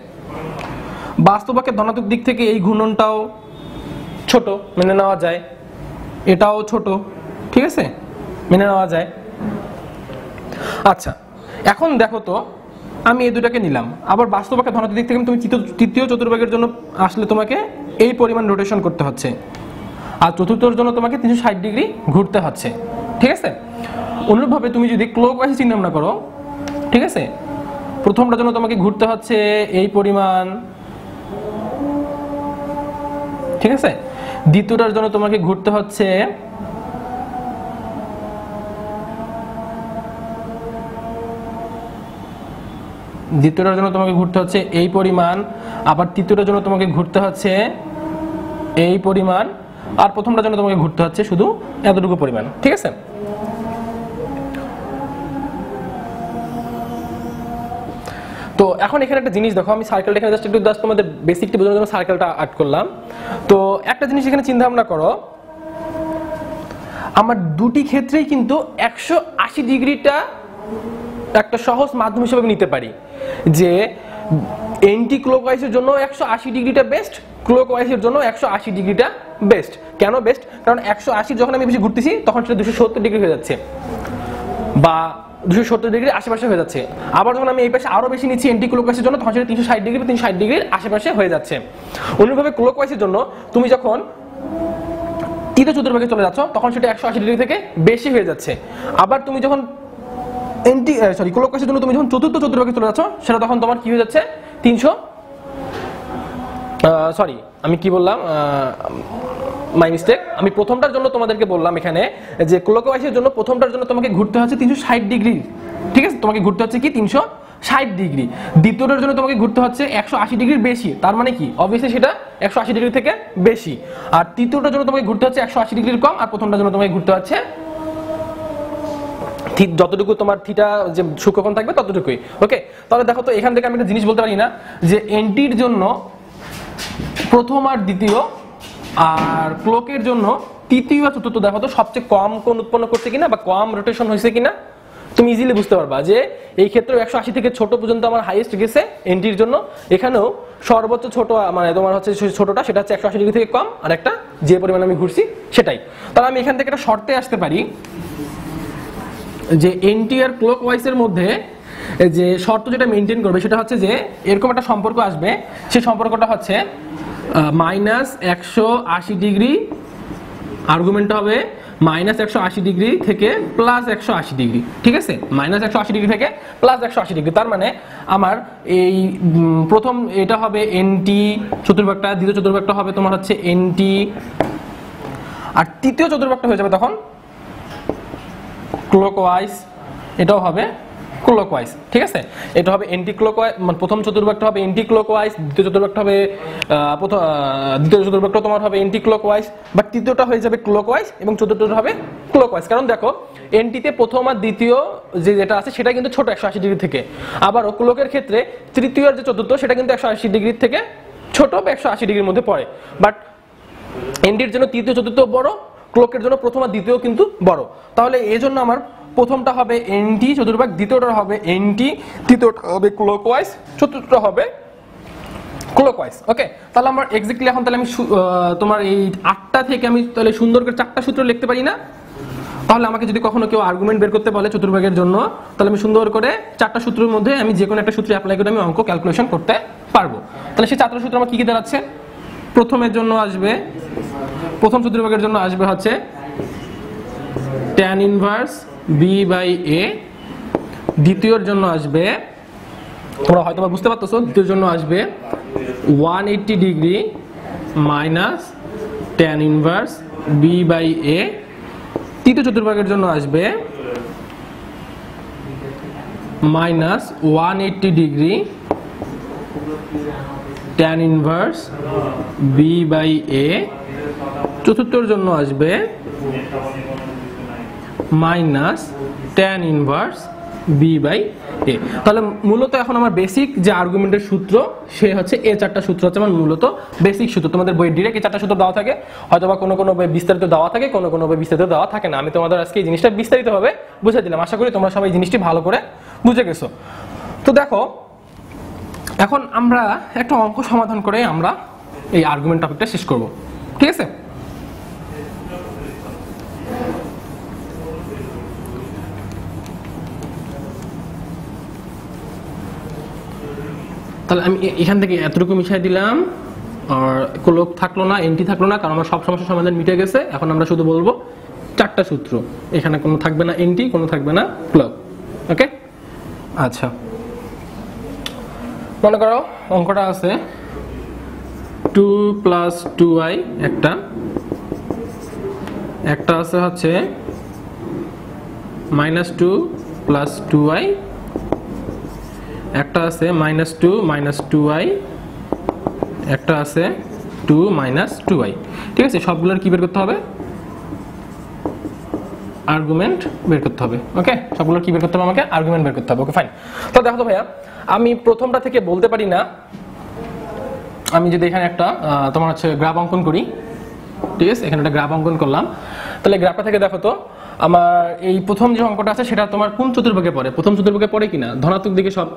বাস্তবকে ধনাত্মক দিক থেকে এই ঘূর্ণনটাও ছোট, মেনে নেওয়া যায়, এটাও ছোট, ঠিক আছে, মেনে নেওয়া যায়। আচ্ছা, এখন দেখো তো, আমি এই দুটাকে নিলাম, আবার বাস্তবকে ধনাত্মক দিক থেকে তুমি তৃতীয় চতুর্ভাগের জন্য আসলে তোমাকে এই পরিমাণ রোটেশন করতে হচ্ছে, আর চতুর্থর জন্য তোমাকে 360 ডিগ্রি ঘুরতে হচ্ছে, ঠিক আছে। অনুরূপভাবে তুমি যদি ক্লকওয়াইজ চিন্তা ভাবনা করো, ঠিক আছে, প্রথমটার জন্য তোমাকে ঘুরতে হচ্ছে এই পরিমাণ, ঠিক আছে, দ্বিতীয়টার জন্য তোমাকে ঘুরতে হচ্ছে এই পরিমাণ, আবার তৃতীয়টার জন্য তোমাকে ঘুরতে হচ্ছে এই পরিমাণ, আর প্রথমটার জন্য তোমাকে ঘুরতে হচ্ছে শুধু এতটুকু পরিমাণ, ঠিক আছে। তো এখন এখানে একটা জিনিস দেখো, আমি সার্কেলটা এখানে জাস্ট তোমাদের বেসিকটি বোঝানোর জন্য সার্কেলটা আর্ট করলাম। তো একটা জিনিস এখানে চিন্তা ভাবনা করো, আমার দুটি ক্ষেত্রেই কিন্তু 180 ডিগ্রিটা একটা সহজ মাধ্যম হিসেবে নিতে পারি, যে এন্টি ক্লকওয়াইজের জন্য 180 ডিগ্রিটা বেস্ট, ক্লকওয়াইজের জন্য 180 ডিগ্রিটা বেস্ট। কেন বেস্ট? কারণ 180 যখন আমি বেশি ঘুরতেছি তখন সেটা 270 ডিগ্রি হয়ে যাচ্ছে, বা 270 ডিগ্রি আশেপাশে হয়ে যাচ্ছে। আবার যখন আমি এই পাশে আরো বেশি নিচ্ছি এন্টি ক্লকওয়াইজের জন্য, তখন সেটা 360 ডিগ্রি বা 360 ডিগ্রির আশেপাশে হয়ে যাচ্ছে। অনুরূপভাবে ক্লকওয়াইজের জন্য তুমি যখন তৃতীয় চতুর্ভাগে চলে যাচ্ছ তখন সেটা 180 ডিগ্রি থেকে বেশি হয়ে যাচ্ছে। আবার তুমি যখন ক্লকওয়াইজের জন্য তুমি যখন চতুর্থ চতুর্ভাগে চলে যাচ্ছ, সেটা তখন তোমার কি হয়ে যাচ্ছে, আমি কি বললাম, মাই মিস্টেক, আমি প্রথমটার জন্য তোমাদেরকে বললাম এখানে যে ক্লকওয়াইজের জন্য প্রথমটার জন্য তোমাকে ঘুরতে হচ্ছে 360 ডিগ্রি, ঠিক আছে, তোমাকে ঘুরতে হচ্ছে কি 360 ডিগ্রি। দ্বিতীয়টার জন্য তোমাকে ঘুরতে হচ্ছে 180 ডিগ্রির বেশি, তার মানে কি অবভিয়াসলি সেটা 180 ডিগ্রি থেকে বেশি। আর তৃতীয়টার জন্য তোমাকে ঘুরতে হচ্ছে 180 ডিগ্রির কম, আর প্রথমটার জন্য তোমাকে ঘুরতে হচ্ছে যতটুকু তোমার থিটা যে সূক্ষ্মকোণ থাকবে ততটুকুই। ওকে, তাহলে দেখো তো এখান থেকে আমি একটা জিনিস বলতে পারি না যে এন্টির জন্য প্রথম আর দ্বিতীয়, আর ক্লকের জন্য তৃতীয় আর চতুর্থ দেখো তো সবচেয়ে কম কোণ উৎপন্ন করছে কিনা বা কম রোটেশন হয়েছে কিনা, তুমি ইজিলি বুঝতে পারবা যে এই ক্ষেত্রে 180 থেকে ছোট পর্যন্ত আমার হাইয়েস্ট গেছে এন্টির জন্য। এখানেও সর্বোচ্চ ছোট মানে তোমার হচ্ছে ছোটটা, সেটা হচ্ছে 180 ডিগ্রি থেকে কম, আর একটা যে পরিমাণ আমি ঘুরছি সেটাই। তাহলে আমি এখান থেকে একটা শর্তে আসতে পারি যে এন্টি আর ক্লকওয়াইজের মধ্যে যে শর্ত যেটা মেনটেন করবে সেটা হচ্ছে যে এরকম একটা সম্পর্ক আসবে, সেই সম্পর্কটা হচ্ছে -180 ডিগ্রি, আর্গুমেন্টটা হবে -180 ডিগ্রি থেকে +180 ডিগ্রি, ঠিক আছে, -180 ডিগ্রি থেকে +180 ডিগ্রি। তার মানে আমার এই প্রথম এটা হবে এনটি চতুর্ভাগটা, দ্বিতীয় চতুর্ভাগটা হবে তোমার হচ্ছে এনটি, আর তৃতীয় চতুর্ভাগটা হয়ে যাবে তখন ক্লকওয়াইজ, এটাও হবে ক্লকওয়াইজ, ঠিক আছে। এটা হবে এন্টি ক্লকওয়াইজ, মানে প্রথম চতুর্ভাগটা হবে এন্টি ক্লকওয়াইজ, দ্বিতীয় চতুর্ভাগটা হবে দ্বিতীয় চতুর্ভাগটা তোমার হবে এন্টি ক্লকওয়াইজ, বাট তৃতীয়টা হয়ে যাবে ক্লকওয়াইজ এবং চতুর্থটা হবে ক্লকওয়াইজ। কারণ দেখো এন্টিতে প্রথম আর দ্বিতীয় যেটা আছে সেটা কিন্তু ছোট 180 ডিগ্রি থেকে, আবার ক্লকের ক্ষেত্রে তৃতীয় আর যে চতুর্থ সেটা কিন্তু 180 ডিগ্রি থেকে ছোট বা 180 ডিগ্রির মধ্যে পড়ে। বাট এন্টির জন্য তৃতীয় চতুর্থ বড়, ক্লকের জন্য প্রথম আর দ্বিতীয় কিন্তু বড়। তাহলে এই জন্য আমার প্রথমটা হবে এনটি চতুর্ভাগ, দ্বিতীয়টা হবে এনটি, তৃতীয়টা হবে ক্লকওয়াইজ, চতুর্থটা হবে ক্লকওয়াইজ। ওকে, তাহলে আমার এক্স্যাক্টলি এখন তাহলে আমি তোমার এই 8টা থেকে আমি তাহলে সুন্দর করে 4টা সূত্র লিখতে পারি না? তাহলে আমাকে যদি কখনো কেউ আর্গুমেন্ট বের করতে বলে চতুর্ভাগের জন্য, তাহলে আমি সুন্দর করে 4টা সূত্রের মধ্যে আমি যে কোনো একটা সূত্র অ্যাপ্লাই করে আমি অঙ্ক ক্যালকুলেশন করতে পারবো। তাহলে সেই 4টা সূত্র আমার কি কি দাঁড়াচ্ছে? প্রথমের জন্য আসবে, প্রথম চতুর্ভাগের জন্য আসবে হচ্ছে tan ইনভার্স b/a, দ্বিতীয়র জন্য আসবে, তোমরা হয়তো বুঝতে পারতেছো, দ্বিতীয়র জন্য আসবে 180 degree tan inverse b by a। তৃতীয় চতুর্ভাগের জন্য আসবে minus 180 degree tan inverse b by a। চতুর্থের জন্য আসবে minus tan inverse b by a। তাহলে মূলত এখন আমার বেসিক যে আর্গুমেন্টের সূত্র সে হচ্ছে এই চারটা সূত্র হচ্ছে আমার মূলত বেসিক সূত্র। তোমাদের বইয়ে ডিরেক্ট এই চারটা সূত্র দেওয়া থাকে, হয়তোবা কোনো কোনো বই বিস্তারিত দেওয়া থাকে, কোনো কোনো বই বিস্তারিত দেওয়া থাকে না। আমি তোমাদের আজকে এই জিনিসটা বিস্তারিতভাবে বুঝিয়ে দিলাম। আশা করি তোমরা সবাই জিনিসটি ভালো করে বুঝে গেছো। তো দেখো এখন আমরা একটা অঙ্ক সমাধান করে আমরা এই আর্গুমেন্ট টপিকটা শেষ করব, ঠিক আছে? তাহলে আমি এখান থেকে এতটুকু মিশাই দিলাম, আর কোলক থাকলো না, এনটি থাকলো না, কারণ আমার সব সমস্যার সমাধান মিটে গেছে। এখন আমরা শুধু বলবো চারটা সূত্র, এখানে কোনো থাকবে না এনটি, কোনো থাকবে না ক্লক। ওকে, আচ্ছা মনে করো অঙ্কটা আছে 2 + 2i, একটা আছে হচ্ছে -2 + 2i, একটা আছে -2 - 2i, একটা আছে 2 - 2i। ঠিক আছে, সবগুলোর কি বের করতে হবে? আর্গুমেন্ট বের করতে হবে। ওকে, সবগুলোর কি বের করতে হবে? আমাকে আর্গুমেন্ট বের করতে হবে। Okay fine. তো দেখো তো ভাইয়া, আমি প্রথমটা থেকে বলতে পারি না, আমি যদি এখানে একটা তোমার হচ্ছে গ্রাফ অঙ্কন করি, ঠিক আছে, এখানে একটা গ্রাফ অঙ্কন করলাম, তাহলে গ্রাফটা থেকে দেখো তো আমার এই প্রথম যে অঙ্কটা আছে সেটা তোমার কোন চতুর্ভাগে পড়ে? প্রথম চতুর্ভাগে পড়ে কিনা? ধনাত্মক দিকে সব,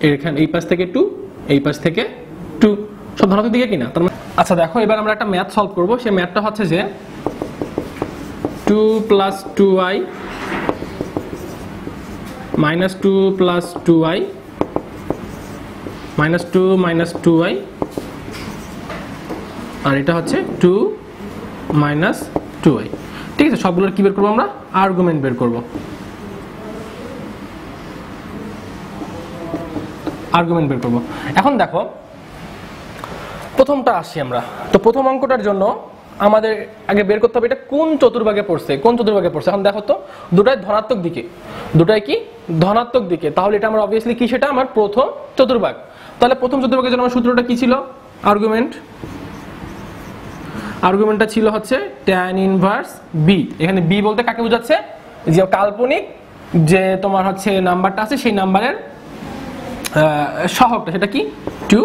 এখানে এই পাশ থেকে 2, এই পাশ থেকে 2, সব ধনাত্মক দিকে কিনা? তার মানে আচ্ছা দেখো, এবার আমরা একটা ম্যাথ সলভ করব। সেই ম্যাথটা হচ্ছে যে 2 + 2i -2 + 2i -2 - 2i, আর এটা হচ্ছে 2 - 2i। ঠিক আছে, সবগুলোর কি বের করবো? আমরা আর্গুমেন্ট বের করব। আর্গুমেন্ট বের করব। এখন দেখো প্রথমটা আসি আমরা। তো প্রথম অঙ্কটার জন্য আমাদের আগে বের করতে হবে এটা কোন চতুর্ভাগে পড়ছে, কোন চতুর্ভাগে পড়ছে। এখন দেখো তো দুটাই ধনাত্মক দিকে, দুটাই কি ধনাত্মক দিকে, তাহলে এটা আমার অবভিয়াসলি কি? সেটা আমার প্রথম চতুর্ভাগ। তাহলে প্রথম চতুর্ভাগের জন্য আমার সূত্রটা কি ছিল? আর্গুমেন্টটা ছিল হচ্ছে tan ইনভার্স b। এখানে b বলতে কাকে বোঝাচ্ছে? যে কাল্পনিক যে তোমার হচ্ছে নাম্বারটা আছে সেই নাম্বারের সহগটা, সেটা কি? 2,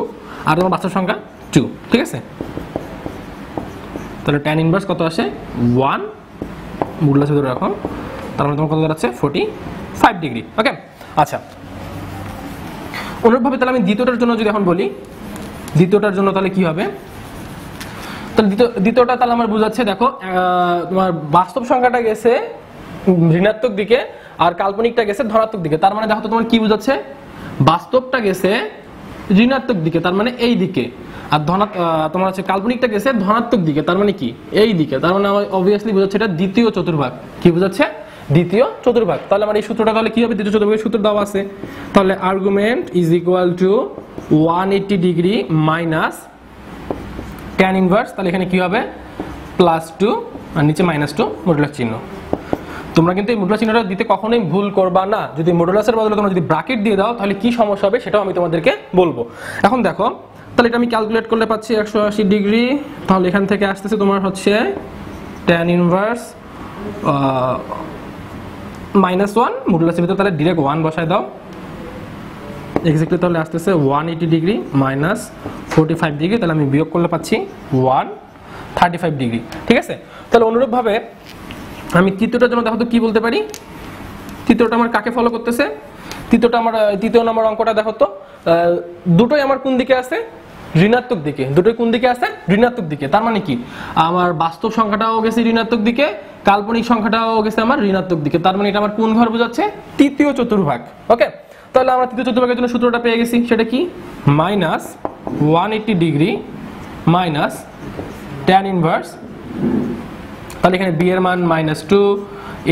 আর তোমার বাস্তব সংখ্যা 2। ঠিক আছে, তাহলে tan ইনভার্স কত আসে? 1, মুডুলাস ধরে রাখো, তার মানে তোমার কত দাঁড়াচ্ছে? 45 ডিগ্রি। ওকে, আচ্ছা অনুরূপভাবে তাহলে আমি দ্বিতীয়টার জন্য যদি এখন বলি, দ্বিতীয়টার জন্য তাহলে কি হবে? তাহলে দ্বিতীয়টা তাহলে আমার বোঝাচ্ছে, দেখো তোমার বাস্তব সংখ্যাটা গেছে ঋণাত্মক দিকে আর কাল্পনিকটা গেছে ধনাত্মক দিকে। তার মানে দেখো তো তোমার কি বোঝাচ্ছে? বাস্তবটা গেছে ঋণাত্মক দিকে, তার মানে এই দিকে, আর তোমার হচ্ছে কাল্পনিকটা গেছে ধনাত্মক দিকে, তার মানে কি? এই দিকে। তার মানে আমার অবভিয়াসলি বোঝাচ্ছে এটা দ্বিতীয় চতুর্ভাগ। কি বোঝাচ্ছে? দ্বিতীয় চতুর্ভাগ। তাহলে আমার এই সূত্রটা তাহলে কি হবে? দ্বিতীয় চতুর্ভাগের সূত্র দেওয়া আছে, তাহলে argument is equal two 180 degree minus tan inverse, তাহলে এখানে কি হবে? +2 আর নিচে -2 মডুলাস চিহ্ন। তোমরা কিন্তু এই মডুলাস চিহ্নটা দিতে কখনোই ভুল করবা না। যদি মডুলাসের বদলে তোমরা যদি ব্র্যাকেট দিয়ে দাও তাহলে কি সমস্যা হবে সেটাও আমি তোমাদেরকে বলবো। এখন দেখো তাহলে এটা আমি ক্যালকুলেট করলে পাচ্ছি 180 ডিগ্রি, তাহলে এখান থেকে আসতেছে তোমার হচ্ছে tan ইনভার্স -1 মডুলাসের ভিতরে, তাহলে ডিরেক্ট 1 বসায় দাও এক্স্যাক্টলি, তাহলে আসতেছে 180 ডিগ্রি মাইনাস 45 ডিগ্রি, তাহলে আমি বিয়োগ করলে পাচ্ছি 135 ডিগ্রি। ঠিক আছে, তাহলে অনুরূপভাবে আমি তৃতীয়টার জন্য দেখো তো কি বলতে পারি? তৃতীয়টা আমার কাকে ফলো করতেছে? তৃতীয় নম্বর অঙ্কটা দেখো তো দুটোই আমার কোন দিকে আছে? ঋণাত্মক দিকে। দুটোই কোন দিকে আছে? ঋণাত্মক দিকে। তার মানে কি আমার বাস্তব সংখ্যাটাও গেছে ঋণাত্মক দিকে, কাল্পনিক সংখ্যাটাও গেছে আমার ঋণাত্মক দিকে। তার মানে এটা আমার কোন ঘর বোঝাচ্ছে? তৃতীয় চতুর্ভাগ। ওকে, তাহলে আমরা তৃতীয় চতুর্ভাগের জন্য সূত্রটা পেয়ে গেছি, সেটা কি? -180 ডিগ্রি মাইনাস tan ইনভার্স, তাহলে এখানে b এর মান -2,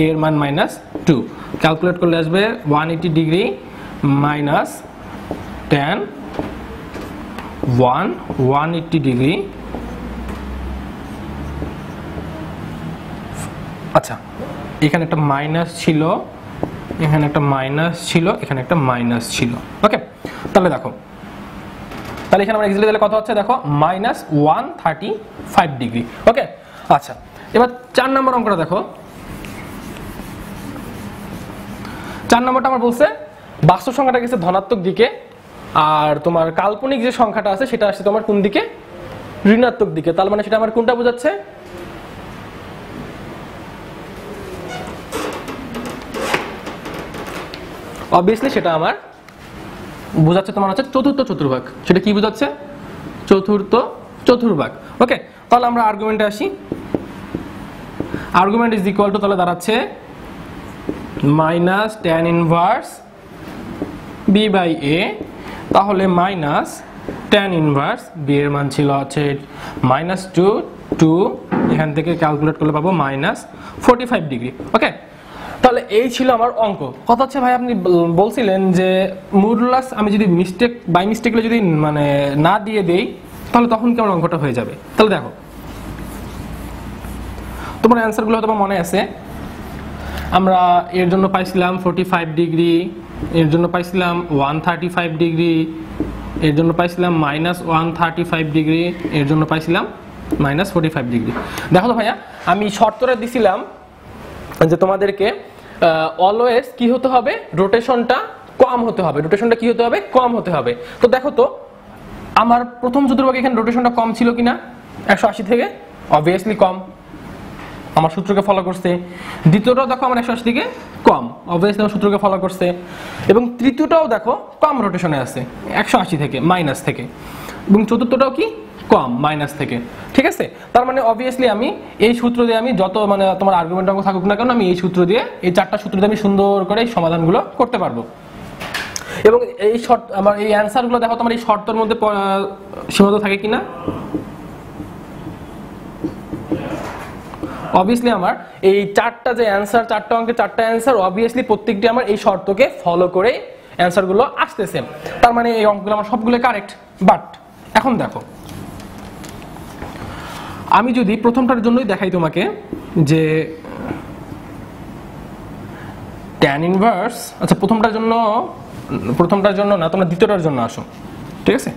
a এর মান -2, ক্যালকুলেট করলে আসবে 180 ডিগ্রি মাইনাস tan 180 ডিগ্রি আচ্ছা, এখানে একটা মাইনাস ছিল, এখানে একটা মাইনাস ছিল, এখানে একটা মাইনাস ছিল। ওকে, তাহলে দেখো, তাহলে এখানে আমরা ইজিলি তাহলে কত হচ্ছে দেখো, -135 ডিগ্রি। ওকে, আচ্ছা, এবার 4 নম্বর অঙ্কটা দেখো। 4 নম্বরটা আমার বলছে বাস্তব সংখ্যাটা গেছে ধনাত্মক দিকে, আর তোমার কাল্পনিক যে সংখ্যাটা আছে সেটা আসছে তোমার কোন দিকে, ঋণাত্মক দিকে। তার মানে সেটা আমার কোনটা বোঝাচ্ছে, অবভিয়াসলি সেটা আমার বোঝাচ্ছে তোমার হচ্ছে চতুর্থ চতুর্ভাগ। সেটা কি বোঝাচ্ছে, চতুর্থ চতুর্ভাগ। ওকে, তাহলে আমরা আর্গুমেন্টে আসি। আর্গুমেন্ট ইজ ইকুয়াল টু তাহলে দাঁড়াচ্ছে minus tan inverse b by a, তাহলে মাইনাস tan ইনভার্স b এর মান ছিল হচ্ছে -2, এখান থেকে ক্যালকুলেট করলে পাবো -45 ডিগ্রি। ওকে, তাহলে এই ছিল আমার অঙ্ক। কথা হচ্ছে ভাই আপনি বলছিলেন যে মডুলাস আমি যদি বাই মিস্টেকলে যদি মানে না দিয়ে দেই তাহলে তখন কেমন অঙ্কটা হয়ে যাবে। তাহলে দেখো, তোমার অ্যান্সারগুলো হয়তো মনে আছে, আমরা এর জন্য পাইছিলাম 45 ডিগ্রি, এর জন্য পাইছিলাম 135 ডিগ্রি, এর জন্য পাইছিলাম -135 ডিগ্রি, এর জন্য পাইছিলাম -45 ডিগ্রি। দেখো তো ভাইয়া, আমি শর্তটা দিছিলাম যে তোমাদেরকে অলওয়েজ কি হতে হবে, রোটেশনটা কম হতে হবে। রোটেশনটা কি হতে হবে, কম হতে হবে। তো দেখো তো আমার প্রথম চতুর্ভাগে এখানে রোটেশনটা কম ছিল কিনা 180 থেকে, অবভিয়াসলি কম, আমার সূত্রকে ফলো করছে। দ্বিতীয়টাও দেখো আমার 180 থেকে কম, অবভিয়াসলি আমার সূত্রকে ফলো করছে। এবং তৃতীয়টাও দেখো কম রোটেশনে আছে 180 থেকে, মাইনাস থেকে। এবং চতুর্থটাও কি কম, মাইনাস থেকে। ঠিক আছে, তার মানে অবভিয়াসলি আমি এই সূত্র দিয়ে আমি যত মানে তোমার আর্গুমেন্ট অঙ্ক থাকুক না কেন, আমি এই সূত্র দিয়ে, এই 4টা সূত্র দিয়ে আমি সুন্দর করে এই সমাধানগুলো করতে পারবো। এবং এই শর্ত আমার এই অ্যান্সারগুলো দেখো তোমার এই শর্তের মধ্যে সীমাবদ্ধ থাকে কিনা। অবভিয়াসলি আমার এই 4টা যে অ্যান্সার, 4টা অঙ্কের 4টা অ্যান্সার অবভিয়াসলি প্রত্যেকটি আমার এই শর্তকে ফলো করে অ্যান্সারগুলো আসতেছে। তার মানে এই অঙ্কগুলো আমার সবগুলো কারেক্ট। বাট এখন দেখো, আমি যদি প্রথমটার জন্যই দেখাই তোমাকে যে tan ইনভার্স, আচ্ছা প্রথমটার জন্য না, তোমরা দ্বিতীয়টার জন্য আসো। ঠিক আছে,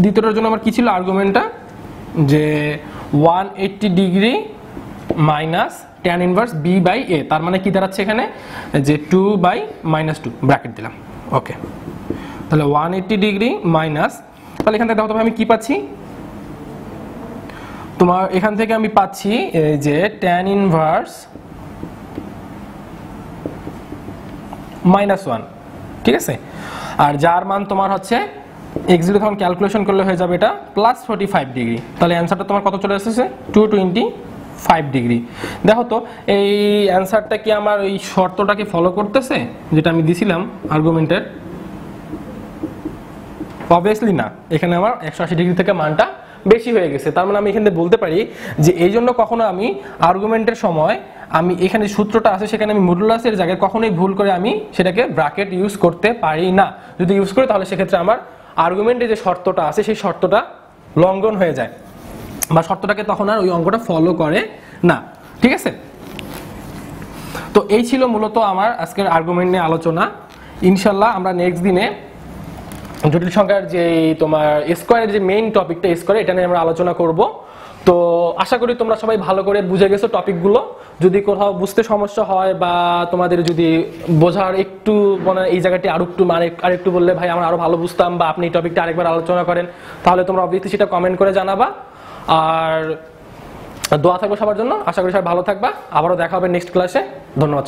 দ্বিতীয়টার জন্য আমার কি ছিল আর্গুমেন্টটা, যে 180 degree minus tan inverse b by a, তার মানে কি দাঁড়াচ্ছে এখানে, যে 2 বাই -2 ব্র্যাকেট দিলাম। ওকে, তাহলে 180 ডিগ্রি মাইনাস, তাহলে এখান থেকে দেখো আমি কি পাচ্ছি, তোমার এখান থেকে আমি পাচ্ছি যে tan ইনভার্স -1। ঠিক আছে, আর যার মান তোমার হচ্ছে x0 তখন ক্যালকুলেশন করলে হয়ে যাবে এটা +45 ডিগ্রি। তাহলে অ্যান্সারটা তোমার কত চলে এসেছে, 225 ডিগ্রি। দেখো তো এই অ্যান্সারটা কি আমার এই শর্তটাকে ফলো করতেছে যেটা আমি দিছিলাম আর্গুমেন্টের? অবভিয়াসলি না, এখানে আমার 180 ডিগ্রি থেকে মানটা বেশি হয়ে গেছে। তার মানে আমি এখানে বলতে পারি যে এই জন্য কখনো আমি আর্গুমেন্টের সময় আমি এখানে সূত্রটা আছে সেখানে আমি মডুলাসের জায়গায় কখনোই ভুল করে আমি সেটাকে ব্র্যাকেট ইউজ করতে পারি না। যদি ইউজ করি তাহলে সেক্ষেত্রে আমার আর্গুমেন্টে যে শর্তটা আছে সেই শর্তটা লঙ্ঘন হয়ে যায়, বা শর্তটাকে তখন আর ওই অঙ্কটা ফলো করে না। ঠিক আছে, তো এই ছিল মূলত আমার আজকের আর্গুমেন্ট নিয়ে আলোচনা। ইনশাল্লাহ আমরা নেক্সট দিনে জটিল সংখ্যার যে তোমার স্কোয়ারের যে মেইন টপিকটা স্কোয়ার, এটা নিয়ে আমরা আলোচনা করব। তো আশা করি তোমরা সবাই ভালো করে বুঝে গেছো টপিকগুলো। যদি কোথাও বুঝতে সমস্যা হয় বা তোমাদের যদি বোঝার একটু মানে এই জায়গাটি আরেকটু বললে ভাই আমরা আরো ভালো বুঝতাম, বা আপনি এই টপিকটা আরেকবার আলোচনা করেন, তাহলে তোমরা অবশ্যই সেটা কমেন্ট করে জানাবা। আর দোয়া থাকবে সবার জন্য। আশা করি সবাই ভালো থাকবা। আবারও দেখা হবে নেক্সট ক্লাসে। ধন্যবাদ।